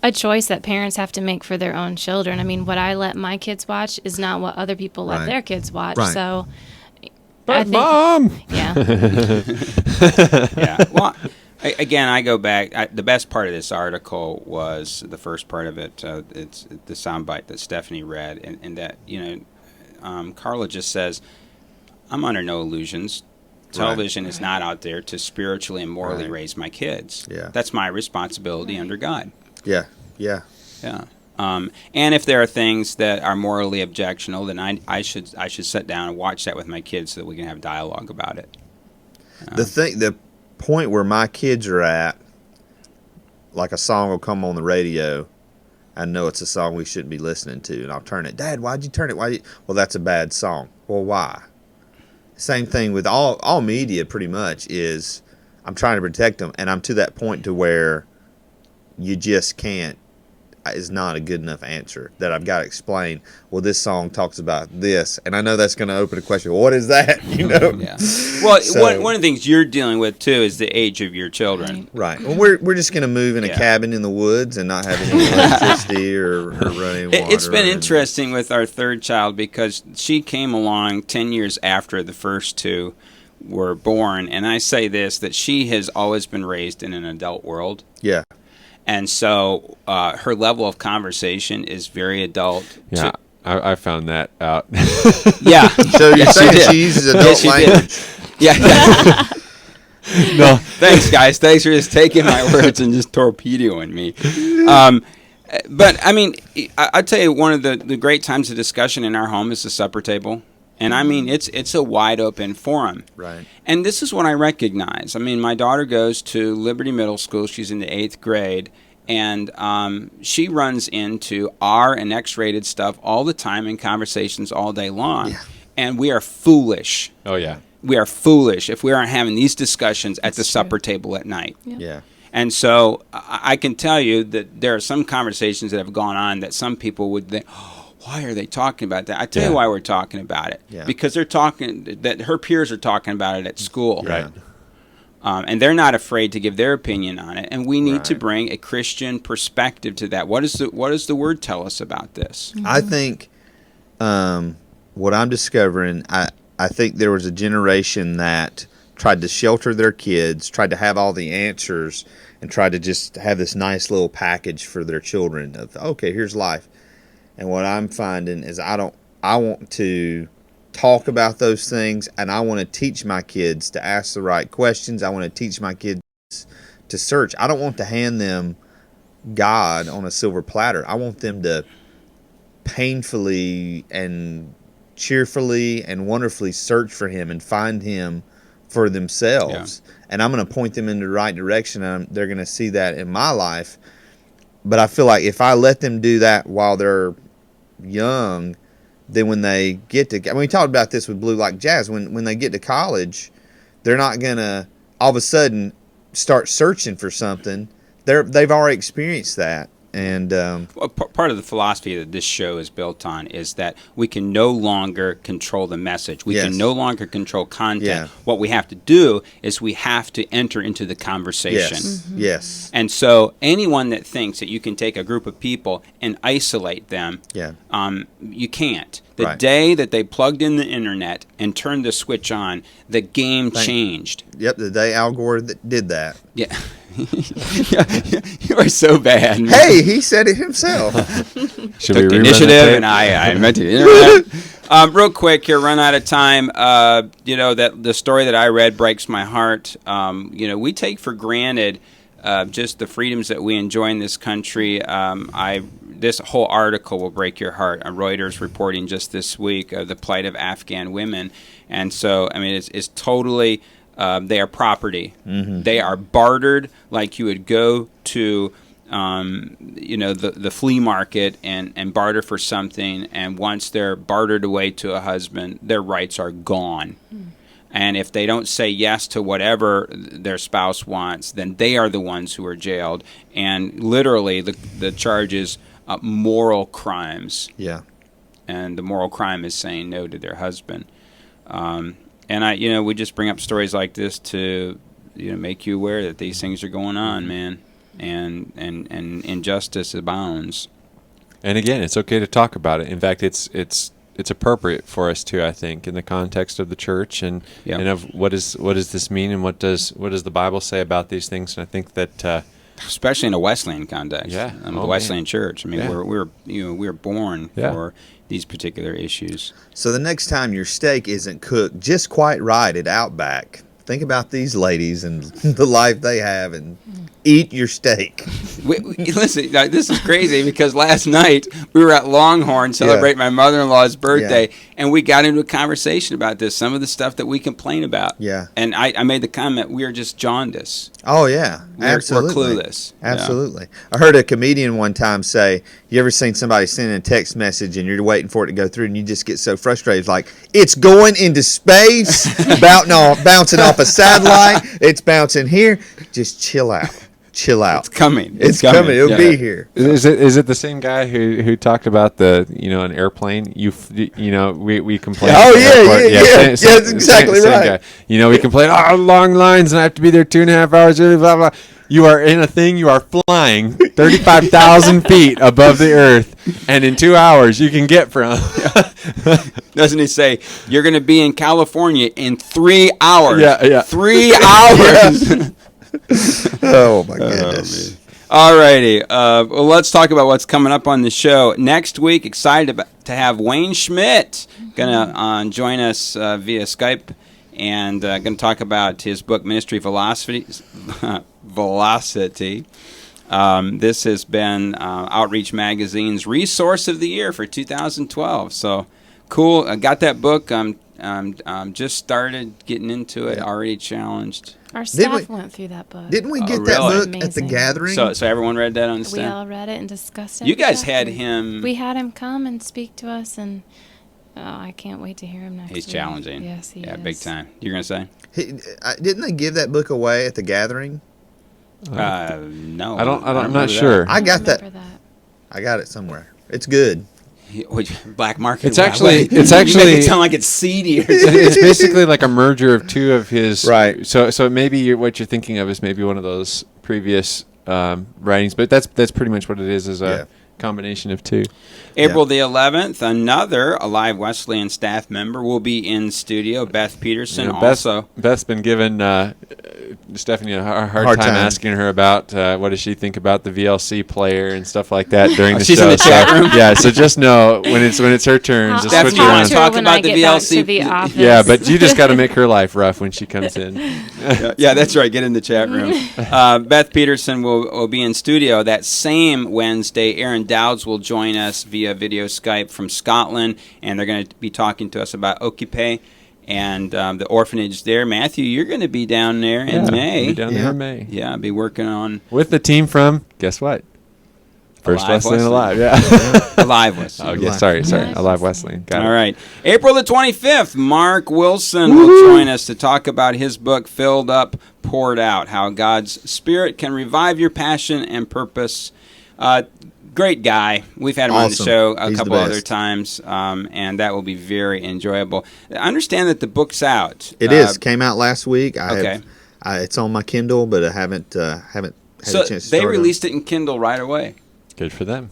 a choice that parents have to make for their own children. I mean, what I let my kids watch is not what other people let their kids watch. Right. So But Mom! Yeah. Yeah. Well, again, I go back. The best part of this article was the first part of it. It's the soundbite that Stephanie read, and that, Carla just says, I'm under no illusions. Television is not out there to spiritually and morally raise my kids. Yeah. That's my responsibility under God. Yeah. And if there are things that are morally objectionable, then I should sit down and watch that with my kids so that we can have dialogue about it. The point where my kids are at, like a song will come on the radio, I know it's a song we shouldn't be listening to, and I'll turn it. Dad, why'd you turn it? Well, that's a bad song. Well, why? Same thing with all media. Pretty much is I'm trying to protect them, and I'm to that point to where you just can't. Is not a good enough answer that I've got to explain. Well, this song talks about this, and I know that's going to open a question. What is that? You know. Yeah. Well, one of the things you're dealing with too is the age of your children. Right. Well, we're just going to move in a cabin in the woods and not have any electricity or running water. It's been interesting with our third child because she came along 10 years after the first two were born, and I say this, that she has always been raised in an adult world. Yeah. And so her level of conversation is very adult. Yeah, I found that out. Yeah. So you're saying she uses adult language. Yeah. No. Thanks, guys. Thanks for just taking my words and just torpedoing me. But, I mean, I'll tell you, one of the great times of discussion in our home is the supper table. And, I mean, it's a wide open forum. Right. And this is what I recognize. I mean, my daughter goes to Liberty Middle School. She's in the 8th grade. And she runs into R and X-rated stuff all the time in conversations all day long. Yeah. And we are foolish. Oh, yeah. We are foolish if we aren't having these discussions at the supper table at night. Yeah. And so I can tell you that there are some conversations that have gone on that some people would think, why are they talking about that? I tell you why we're talking about it. Yeah. Because they're talking, that her peers are talking about it at school. Right. And they're not afraid to give their opinion on it. And we need to bring a Christian perspective to that. What does the Word tell us about this? Mm-hmm. I think what I'm discovering, I think there was a generation that tried to shelter their kids, tried to have all the answers, and tried to just have this nice little package for their children of, okay, here's life. And what I'm finding is I want to talk about those things, and I want to teach my kids to ask the right questions. I want to teach my kids to search. I don't want to hand them God on a silver platter. I want them to painfully and cheerfully and wonderfully search for Him and find Him for themselves. Yeah. And I'm going to point them in the right direction, and they're going to see that in my life. But I feel like if I let them do that while they're young, then when they get to, we talked about this with Blue Like Jazz, when they get to college, they're not going to all of a sudden start searching for something. They've already experienced that. And well, part of the philosophy that this show is built on is that we can no longer control the message. We can no longer control content. Yeah. What we have to do is we have to enter into the conversation. Yes. Mm-hmm. Yes. And so anyone that thinks that you can take a group of people and isolate them, you can't. The day that they plugged in the internet and turned the switch on, the game changed. Yep, the day Al Gore did that. Yeah. You are so bad, man. Hey, he said it himself. Should Took we the initiative, and I invented the internet. Real quick here, run out of time. That the story that I read breaks my heart. We take for granted just the freedoms that we enjoy in this country. This whole article will break your heart. Reuters reporting just this week the plight of Afghan women, and so I mean it's totally. They are property. Mm-hmm. They are bartered like you would go to, the flea market and barter for something. And once they're bartered away to a husband, their rights are gone. Mm. And if they don't say yes to whatever their spouse wants, then they are the ones who are jailed. And literally, the charge is moral crimes. Yeah. And the moral crime is saying no to their husband. And we just bring up stories like this to, make you aware that these things are going on, man, and injustice abounds. And again, it's okay to talk about it. In fact, it's appropriate for us to, I think, in the context of the church and of what does this mean and what does the Bible say about these things. And I think that especially in a Wesleyan context, the Wesleyan Church. I mean, we're born for these particular issues. So the next time your steak isn't cooked just quite right at Outback, think about these ladies and the life they have and eat your steak. Listen, this is crazy because last night we were at Longhorn celebrating my mother-in-law's birthday, and we got into a conversation about this, some of the stuff that we complain about. Yeah. And I made the comment, we are just jaundiced. Oh, yeah. We're Absolutely. clueless. Absolutely. Yeah. I heard a comedian one time say, you ever seen somebody send a text message and you're waiting for it to go through and you just get so frustrated, like, it's going into space, bouncing off a satellite, it's bouncing here. Just chill out. Chill out. It's coming. It's coming. It'll be here. Is it the same guy who talked about an airplane? We complain. Oh yeah. That's exactly same right. Guy. We complain. Oh, long lines, and I have to be there 2.5 hours early. Blah blah. You are in a thing. You are flying 35,000 feet above the earth, and in 2 hours you can get from. Doesn't he say you're going to be in California in 3 hours? Yeah. 3 hours. Oh my goodness. All righty. Well, let's talk about what's coming up on the show next week. Excited to have Wayne Schmidt gonna join us via Skype, and gonna talk about his book Ministry Velocity. This has been Outreach Magazine's Resource of the Year for 2012. So cool. I got that book. Just started getting into it. Already challenged. Our staff went through that book. Didn't we get really? that book Amazing. at the gathering? So everyone read that on staff? We all read it and discussed it. You guys had him. We had him come and speak to us, and I can't wait to hear him next week. He's challenging. Yes, he is. Yeah, big time. You're going to say? Didn't they give that book away at the gathering? No. I'm not sure. I got that. remember that. I got it somewhere. It's good. Black market. It's actually You make it sound like it's seedy. It's basically like a merger of two of his. Right. So maybe what you're thinking of is maybe one of those previous writings, but that's pretty much what it is a combination of two. April the 11th, another Alive Wesleyan staff member will be in studio. Beth Peterson also. Beth's been given Stephanie a hard time asking her about what does she think about the VLC player and stuff like that during the she's show. in the chat room. Yeah, so just know when it's her turn, just Stephanie, switch you wanna around. talk about the VLC? The office. Yeah, but you just got to make her life rough when she comes in. Yeah, that's right. Get in the chat room. Beth Peterson will be in studio that same Wednesday. Aaron Dowds will join us via video Skype from Scotland, and they're going to be talking to us about Okipe and the orphanage there. Matthew, you're going to be down there in May. I'll be down there in May. Yeah, I'll be working on... With the team from, guess what? First Alive Wesleyan Alive, Alive Wesleyan. Oh, yeah, sorry. Alive Wesleyan. Got it. All right. April the 25th, Mark Wilson will join us to talk about his book, Filled Up, Poured Out, How God's Spirit Can Revive Your Passion and Purpose. Great guy. We've had him on the show a couple other times, and that will be very enjoyable. I understand that the book's out. It is. Came out last week. It's on my Kindle, but I haven't had a chance to they released it in Kindle right away. Good for them.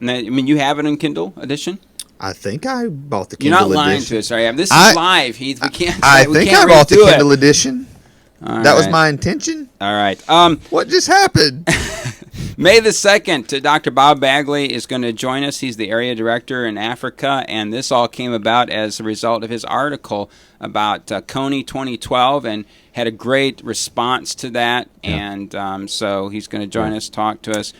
Now, I mean, you have it in Kindle edition? I think I bought the Kindle edition. You're not lying to us, are you? This is live, Heath. We can't. I bought the Kindle edition. That was my intention. All right. What just happened? May the 2nd, Dr. Bob Bagley is going to join us. He's the area director in Africa, and this all came about as a result of his article about Coney 2012, and had a great response to that. Yeah. And so he's going to join us, talk to us.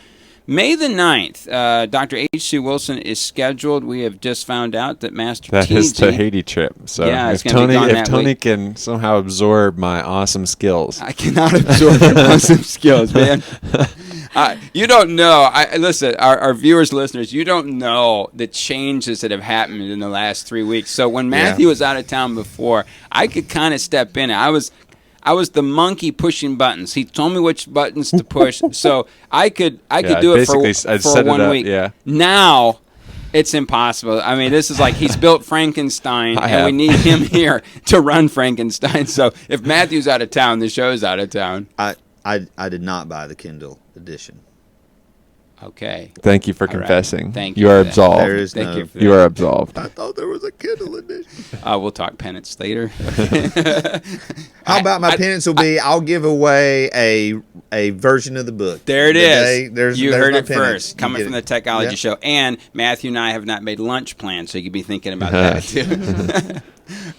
May the 9th, Dr. H.C. Wilson is scheduled. We have just found out that Master That TG, his Tahiti trip. So if Tony can somehow absorb my awesome skills. I cannot absorb your awesome skills, man. You don't know. Listen, our viewers, listeners, you don't know the changes that have happened in the last 3 weeks. So when Matthew was out of town before, I could kind of step in. I was the monkey pushing buttons. He told me which buttons to push, so I could do it for 1 week. Yeah. Now it's impossible. I mean, this is like he's built Frankenstein, and we need him here to run Frankenstein. So if Matthew's out of town, the show's out of town. I did not buy the Kindle edition. Okay. Thank you for confessing. Thank you. You are absolved. There is you are absolved. I thought there was a Kindle edition. We'll talk penance later. How about my penance will be I'll give away a version of the book. There it is. There's heard my it penance. first, coming from the Technology Show. And Matthew and I have not made lunch plans, so you could be thinking about that too.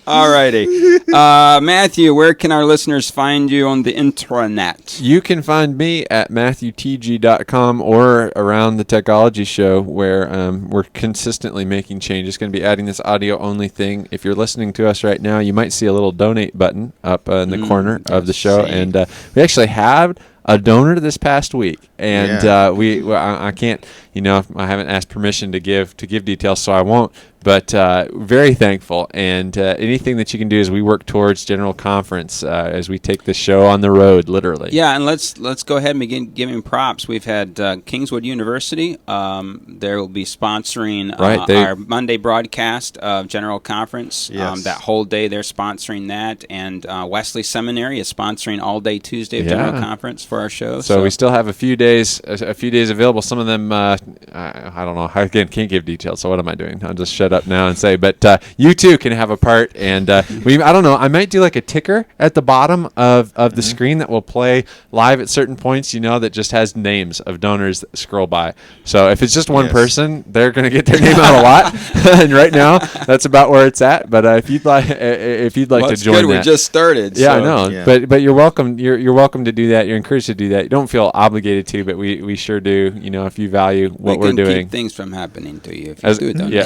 All righty. Matthew, where can our listeners find you on the intranet? You can find me at MatthewTG.com or around the Techology Show, where we're consistently making changes. Going to be adding this audio-only thing. If you're listening to us right now, you might see a little donate button up in the corner of the show. And we actually have a donor this past week, and I can't, I haven't asked permission to give details, so I won't. But very thankful, and anything that you can do as we work towards General Conference, as we take this show on the road, literally. Yeah, and let's go ahead and begin giving props. We've had Kingswood University. There will be sponsoring our Monday broadcast of General Conference. Yes. That whole day they're sponsoring that, and Wesley Seminary is sponsoring all day Tuesday of General Conference for our show. So we still have a few days available. Some of them, I don't know. I again can't give details. So what am I doing? I'll just shut up now and say, but you too can have a part, and I don't know, I might do like a ticker at the bottom of the screen that will play live at certain points, that just has names of donors that scroll by. So if it's just one person, they're going to get their name out a lot, and right now that's about where it's at. But if you'd like to join good. that, We just started. Yeah, I know. But you're welcome. You're welcome to do that. You're encouraged to do that. You don't feel obligated to, but we sure do. If you value what we're doing, keep things from happening to you if you do it. Don't you?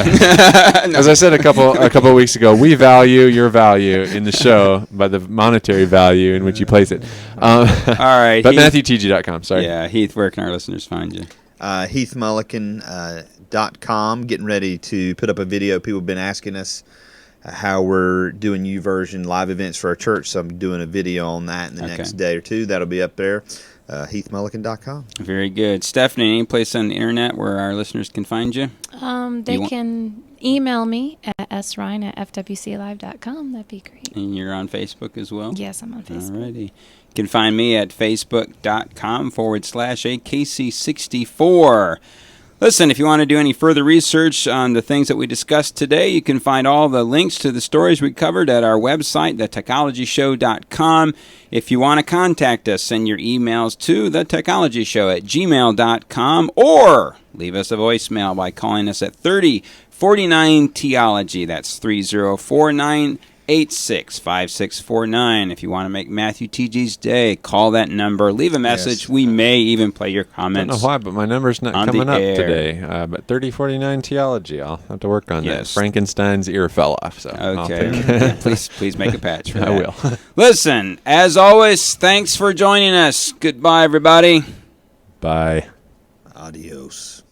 As I said a couple weeks ago, we value your value in the show by the monetary value in which you place it. All right. But MatthewTG.com, sorry. Yeah, Heath, where can our listeners find you? HeathMullican.com. Getting ready to put up a video. People have been asking us how we're doing YouVersion live events for our church, so I'm doing a video on that in the next day or two. That'll be up there. HeathMullican.com. Very good. Stephanie, any place on the internet where our listeners can find you? They can email me at srhyne@fwclive.com. That'd be great. And you're on Facebook as well? Yes, I'm on Facebook. Alrighty. You can find me at facebook.com/AKC64. Listen, if you want to do any further research on the things that we discussed today, you can find all the links to the stories we covered at our website, thetechnologyshow.com. If you want to contact us, send your emails to thetechologyshow@gmail.com or leave us a voicemail by calling us at 3049-TEOLOGY. That's 3049-865649. If you want to make Matthew TG's day, call that number. Leave a message. Yes. We may even play your comments. I don't know why, but my number's not coming up air. today. But 3049 Theology, I'll have to work on that. Yes. Frankenstein's ear fell off. So Okay. Please make a patch for that. I will. Listen, as always, thanks for joining us. Goodbye, everybody. Bye. Adios.